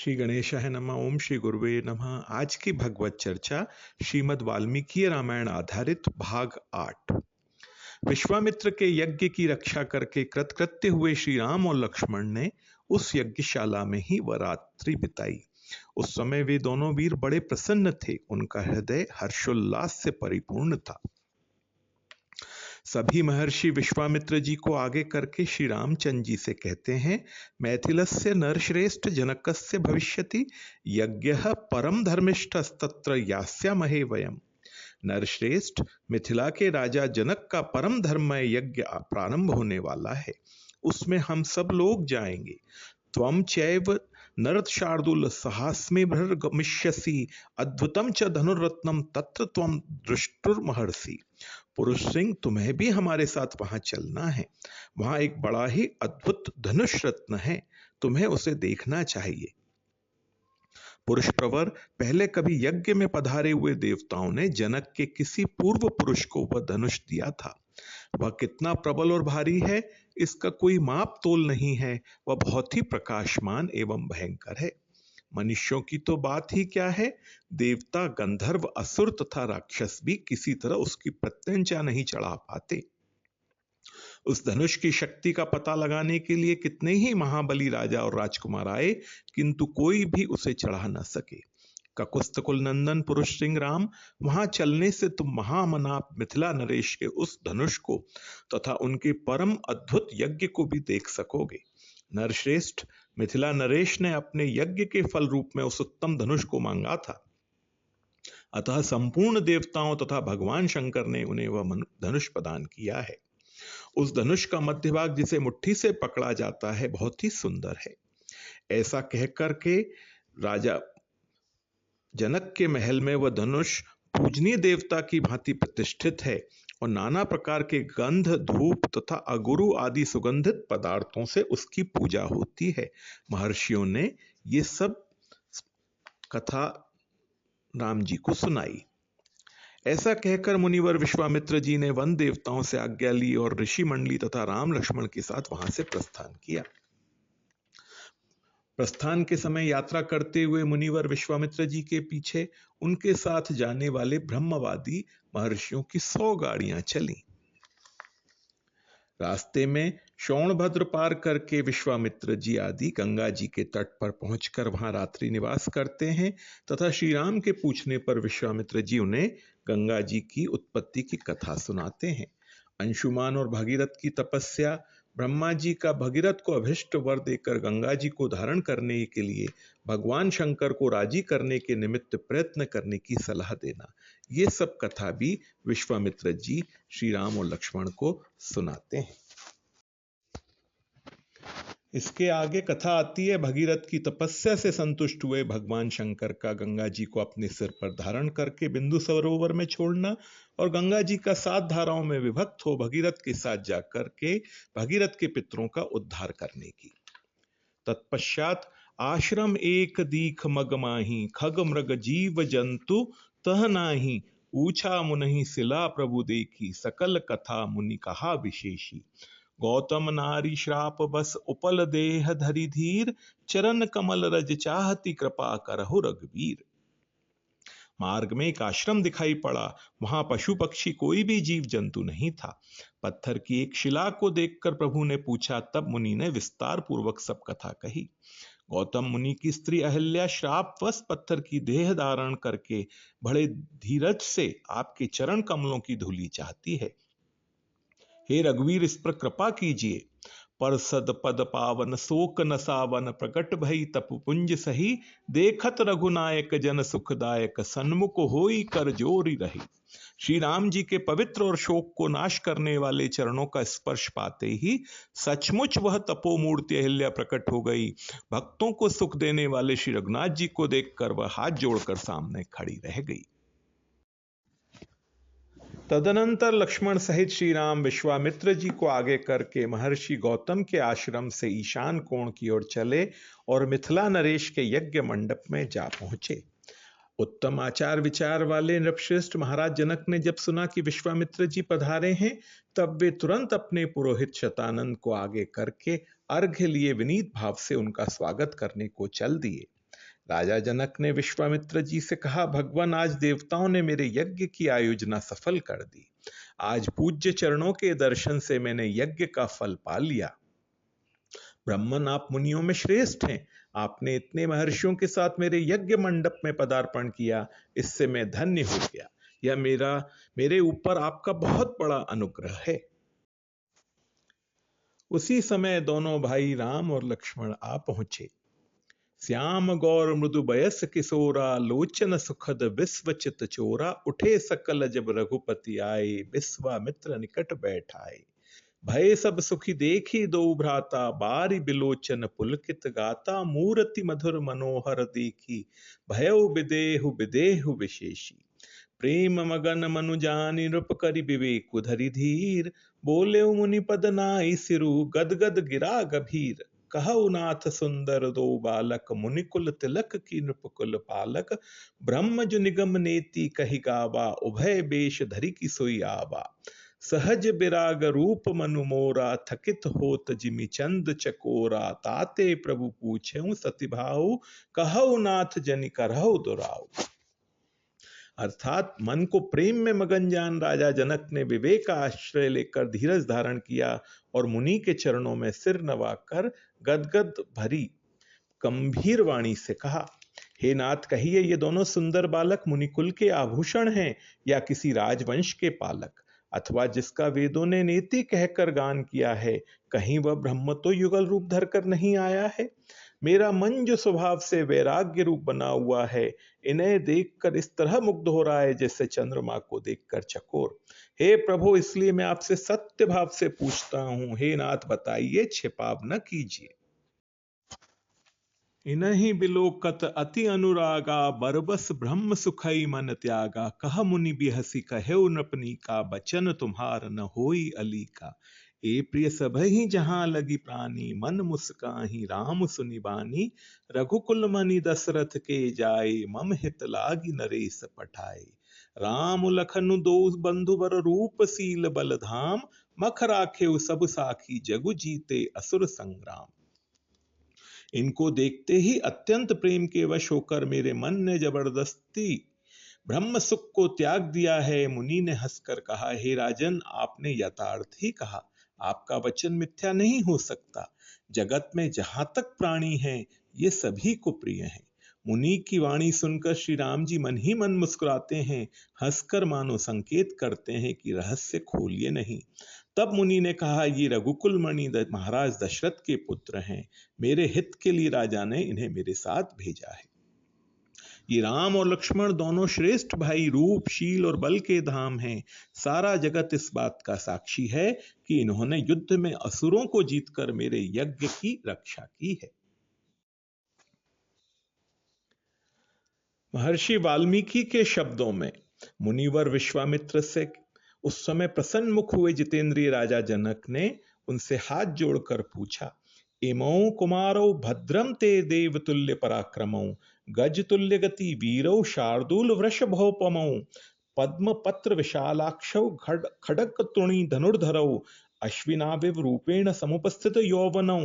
श्री गणेशाय नमः। ओम श्री गुरुवे नमः। आज की भगवत चर्चा श्रीमद् वाल्मीकि रामायण आधारित भाग 8। विश्वामित्र के यज्ञ की रक्षा करके कृतकृत्य हुए श्री राम और लक्ष्मण ने उस यज्ञशाला में ही वह रात्रि बिताई। उस समय वे दोनों वीर बड़े प्रसन्न थे, उनका हृदय हर्षोल्लास से परिपूर्ण था। सभी महर्षि विश्वामित्र जी को आगे करके श्री रामचंद्र जी से कहते हैं, मैथिलस्य नरश्रेष्ठ जनकस्य भविष्यति यज्ञः परम धर्मिष्ठस्तत्र यास्यामहे वयम्। नरश्रेष्ठ मिथिला के राजा जनक का परम धर्ममय यज्ञ प्रारंभ होने वाला है, उसमें हम सब लोग जाएंगे। त्वं चैव नरशार्दूल सहास्मे भृर्गमिष्यसि अद्भुतम च धनुर्रत्नम तत्र त्वं दृष्टुर्महर्षि। पुरुष सिंह, तुम्हें भी हमारे साथ वहां चलना है। वहां एक बड़ा ही अद्भुत धनुष रत्न है, तुम्हें उसे देखना चाहिए। पुरुष प्रवर, पहले कभी यज्ञ में पधारे हुए देवताओं ने जनक के किसी पूर्व पुरुष को वह धनुष दिया था। वह कितना प्रबल और भारी है, इसका कोई माप तोल नहीं है। वह बहुत ही प्रकाशमान एवं भयंकर है। मनुष्यों की तो बात ही क्या है, देवता, गंधर्व, असुर तथा राक्षस भी किसी तरह उसकी प्रत्यंचा नहीं चढ़ा पाते। उस धनुष की शक्ति का पता लगाने के लिए कितने ही महाबली राजा और राजकुमार आए, किंतु कोई भी उसे चढ़ा न सके। ककुस्तकुल नंदन पुरुष सिंह राम, वहां चलने से तुम महामनाप मिथिला नरेश के उस धनुष को तथा उनके परम अद्भुत यज्ञ को भी देख सकोगे। नरश्रेष्ठ, मिथिला नरेश ने अपने यज्ञ के फल रूप में उस उत्तम धनुष को मांगा था, अतः संपूर्ण देवताओं तथा भगवान शंकर ने उन्हें वह धनुष प्रदान किया है। उस धनुष का मध्य भाग जिसे मुट्ठी से पकड़ा जाता है बहुत ही सुंदर है। ऐसा कहकर के राजा जनक के महल में वह धनुष पूजनीय देवता की भांति प्रतिष्ठित है और नाना प्रकार के गंध, धूप तथा अगुरु आदि सुगंधित पदार्थों से उसकी पूजा होती है। महर्षियों ने ये सब कथा राम जी को सुनाई। ऐसा कहकर मुनिवर विश्वामित्र जी ने वन देवताओं से आज्ञा ली और ऋषि मंडली तथा राम लक्ष्मण के साथ वहां से प्रस्थान किया। प्रस्थान के समय यात्रा करते हुए मुनिवर विश्वामित्र जी के पीछे उनके साथ जाने वाले ब्रह्मवादी महर्षियों की 100 गाड़ियां चली। रास्ते में शोणभद्र पार करके विश्वामित्र जी आदि गंगा जी के तट पर पहुंचकर वहां रात्रि निवास करते हैं तथा श्री राम के पूछने पर विश्वामित्र जी उन्हें गंगा जी की उत्पत्ति की कथा सुनाते हैं। अंशुमान और भगीरथ की तपस्या, ब्रह्मा जी का भगीरथ को अभिष्ट वर देकर गंगा जी को धारण करने के लिए भगवान शंकर को राजी करने के निमित्त प्रयत्न करने की सलाह देना, ये सब कथा भी विश्वामित्र जी श्री राम और लक्ष्मण को सुनाते हैं। इसके आगे कथा आती है भगीरथ की तपस्या से संतुष्ट हुए भगवान शंकर का गंगा जी को अपने सिर पर धारण करके बिंदु सरोवर में छोड़ना और गंगा जी का 7 धाराओं में विभक्त हो भगीरथ के साथ जाकर के भगीरथ के पितरों का उद्धार करने की। तत्पश्चात आश्रम एक दीख मग माही खग मृग जीव जंतु तह नाही ऊछा मुनहि सिला प्रभु देखी सकल कथा मुनि कहा विशेषी। गौतम नारी श्राप बस उपल देह धरि धीर चरण कमल रज चाहती कृपा करहु रघुवीर। मार्ग में एक आश्रम दिखाई पड़ा, वहां पशु पक्षी कोई भी जीव जंतु नहीं था। पत्थर की एक शिला को देखकर प्रभु ने पूछा, तब मुनि ने विस्तार पूर्वक सब कथा कही। गौतम मुनि की स्त्री अहिल्या श्रापवश पत्थर की देह धारण करके बड़े धीरज से आपके चरण कमलों की धूली चाहती है। हे रघुवीर, इस पर कृपा कीजिए। पर सद पद पावन शोक न सावन प्रकट भई तपु पुंज सही देखत रघुनायक जन सुखदायक सन्मुख होई कर जोरी रही। श्री राम जी के पवित्र और शोक को नाश करने वाले चरणों का स्पर्श पाते ही सचमुच वह तपोमूर्ति अहिल्या प्रकट हो गई। भक्तों को सुख देने वाले श्री रघुनाथ जी को देखकर वह हाथ जोड़कर सामने खड़ी रह गई। तदनंतर लक्ष्मण सहित श्री राम विश्वामित्र जी को आगे करके महर्षि गौतम के आश्रम से ईशान कोण की ओर चले और मिथिला नरेश के यज्ञ मंडप में जा पहुंचे। उत्तम आचार विचार वाले नृपश्रेष्ठ महाराज जनक ने जब सुना कि विश्वामित्र जी पधारे हैं, तब वे तुरंत अपने पुरोहित शतानंद को आगे करके अर्घ्य लिए विनीत भाव से उनका स्वागत करने को चल दिए। राजा जनक ने विश्वामित्र जी से कहा, भगवान, आज देवताओं ने मेरे यज्ञ की आयोजना सफल कर दी। आज पूज्य चरणों के दर्शन से मैंने यज्ञ का फल पा लिया। ब्राह्मण, आप मुनियों में श्रेष्ठ हैं। आपने इतने महर्षियों के साथ मेरे यज्ञ मंडप में पदार्पण किया, इससे मैं धन्य हो गया। यह मेरे ऊपर आपका बहुत बड़ा अनुग्रह है। उसी समय दोनों भाई राम और लक्ष्मण आ पहुंचे। श्याम गौर मृदु बयस किशोरा, लोचन सुखद विश्वचित चोरा। उठे सकल जब रघुपति आए, विश्वामित्र निकट बैठाए। भय सब सुखी देखी दो भ्राता, बारी बिलोचन पुलकित गाता। मूरति मधुर मनोहर देखी, भयउ विदेहु विदेहु विशेषी। प्रेम मगन मनु जानि नृप करि विवेकु धरि धीर। बोले मुनि पद नाई सिरु, गदगद गिरा गभीर। कहु नाथ सुंदर दो बालक, मुनिकुल तिलक की नृपकुल पालक। ब्रह्म जु निगम नेति कहि गावा, उभय बेश धरि की सोई आवा। सहज विराग रूप मनु मोरा, थकित होत जिमि चंद चकोरा। ताते प्रभु पूछेउ सति भाऊ, कहु नाथ जनि करहु दुराऊ। अर्थात मन को प्रेम में मगन जान राजा जनक ने विवेक का आश्रय लेकर धीरज धारण किया और मुनि के चरणों में सिर नवाकर गदगद भरी गंभीर वाणी से कहा, हे नाथ, कहिए ये दोनों सुंदर बालक मुनिकुल के आभूषण हैं या किसी राजवंश के पालक, अथवा जिसका वेदों ने नेति कहकर गान किया है, कहीं वह ब्रह्म तो युगल रूप धरकर नहीं आया है। मेरा मन जो स्वभाव से वैराग्य रूप बना हुआ है, इन्हें देखकर इस तरह मुग्ध हो रहा है जैसे चंद्रमा को देखकर चकोर। हे प्रभु, इसलिए मैं आपसे सत्य भाव से पूछता हूं, हे नाथ बताइए, छिपाव न कीजिए। इन्हीं बिलोकत अति अनुरागा, बरबस ब्रह्म सुखई मन त्यागा। कह मुनि बिहसी कहेउ नृपनी का, बचन तुम्हार न होई अली का। ए प्रिय सबहि जहां लगी प्राणी, मन मुस्काही राम सुनि बानी। रघुकुल मनि दशरथ के जाए, मम हित लागी नरेश पठाए। राम लखनु दो बंधु बर, रूप सील बल धाम। मख राखेउ सब साखी, जगु जीते असुर संग्राम। इनको देखते ही अत्यंत प्रेम के वश होकर मेरे मन ने जबरदस्ती ब्रह्म सुख को त्याग दिया है। मुनि ने हंसकर कहा, हे राजन, आपने यथार्थ ही कहा। आपका वचन मिथ्या नहीं हो सकता। जगत में जहां तक प्राणी हैं, ये सभी को प्रिय हैं। मुनि की वाणी सुनकर श्री राम जी मन ही मन मुस्कुराते हैं, हंसकर मानो संकेत करते हैं कि रहस्य खोलिए नहीं। तब मुनि ने कहा, ये रघुकुल मणि महाराज दशरथ के पुत्र हैं। मेरे हित के लिए राजा ने इन्हें मेरे साथ भेजा है। ये राम और लक्ष्मण दोनों श्रेष्ठ भाई रूप, शील और बल के धाम हैं। सारा जगत इस बात का साक्षी है कि इन्होंने युद्ध में असुरों को जीतकर मेरे यज्ञ की रक्षा की है। महर्षि वाल्मीकि के शब्दों में मुनिवर विश्वामित्र से उस समय प्रसन्न मुख हुए जितेंद्रिय राजा जनक ने उनसे हाथ जोड़कर पूछा, इमौ कुमारौ भद्रम ते देवतुल्य पराक्रमौ, गज तुल्य गति वीरौ शार्दूल वृषभोपमौ, पद्म पत्र विशालाक्षौ खडग तुणी धनुर्धरौ, अश्विनाविव रूपेण समुपस्थित यौवनौ,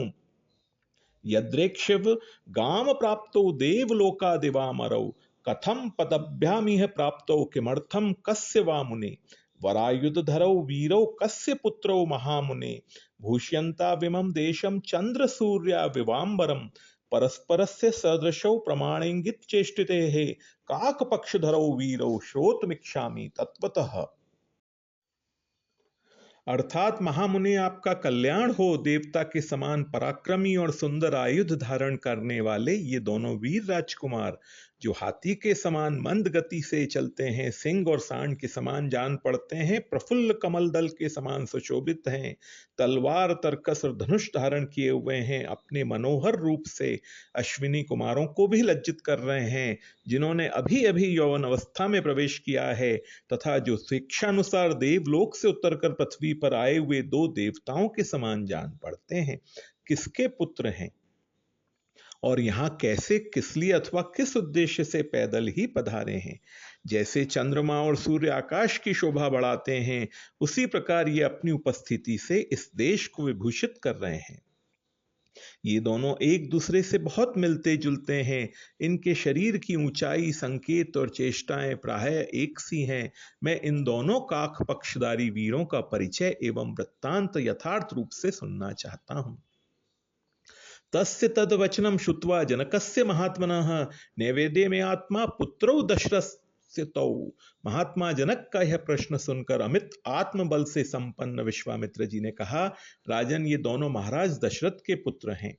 यद्रेक्षिव गाम प्राप्तो देवलोका दिवामरौ, कथम पदभ्यामिह प्राप्तो किमर्थम कस्य वा मुने, वरायुधरौ वीरौ कस्य पुत्रौ महामुने, भूष्यन्ता विमं देशं चंद्र सूर्या विवांबरम, परस्परस्य सदृशौ प्रमाणेंगित चेष्टिते, काकपक्षधरौ वीरौ श्रोतमिच्छामि तत्वतः। अर्थात महामुनि, आपका कल्याण हो। देवता के समान पराक्रमी और सुंदर आयुध धारण करने वाले ये दोनों वीर राजकुमार, जो हाथी के समान मंद गति से चलते हैं, सिंह और सांड के समान जान पड़ते हैं, प्रफुल्ल कमल दल के समान सुशोभित हैं, तलवार तरकस और धनुष धारण किए हुए हैं, अपने मनोहर रूप से अश्विनी कुमारों को भी लज्जित कर रहे हैं, जिन्होंने अभी अभी यौवन अवस्था में प्रवेश किया है, तथा जो शिक्षानुसार देवलोक से उतरकर पृथ्वी पर आए हुए दो देवताओं के समान जान पड़ते हैं। किसके पुत्र हैं और यहां कैसे, किस लिए अथवा किस उद्देश्य से पैदल ही पधारे हैं। जैसे चंद्रमा और सूर्य आकाश की शोभा बढ़ाते हैं, उसी प्रकार ये अपनी उपस्थिति से इस देश को विभूषित कर रहे हैं। ये दोनों एक दूसरे से बहुत मिलते जुलते हैं। इनके शरीर की ऊंचाई, संकेत और चेष्टाएं प्रायः एक सी हैं। मैं इन दोनों काक पक्षधारी वीरों का परिचय एवं वृत्तांत यथार्थ रूप से सुनना चाहता हूं। तस्य तद्वचनं श्रुत्वा जनकस्य महात्मनः नैवेद्य में आत्मा पुत्रौ दशरथस्य तौ। महात्मा जनक का यह प्रश्न सुनकर अमित आत्मबल से संपन्न विश्वामित्र जी ने कहा, राजन, ये दोनों महाराज दशरथ के पुत्र हैं।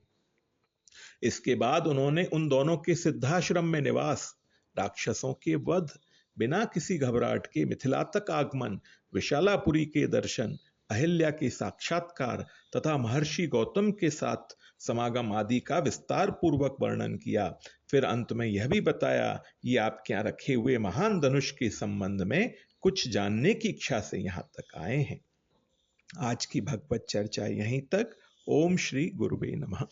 इसके बाद उन्होंने उन दोनों के सिद्धाश्रम में निवास, राक्षसों के वध, बिना किसी घबराहट के मिथिला तक आगमन, विशालापुरी के दर्शन, अहिल्या के साक्षात्कार तथा महर्षि गौतम के साथ समागम आदि का विस्तार पूर्वक वर्णन किया। फिर अंत में यह भी बताया, ये आपके यहाँ रखे हुए महान धनुष के संबंध में कुछ जानने की इच्छा से यहाँ तक आए हैं। आज की भगवत चर्चा यहीं तक। ओम श्री गुरुवे नमः।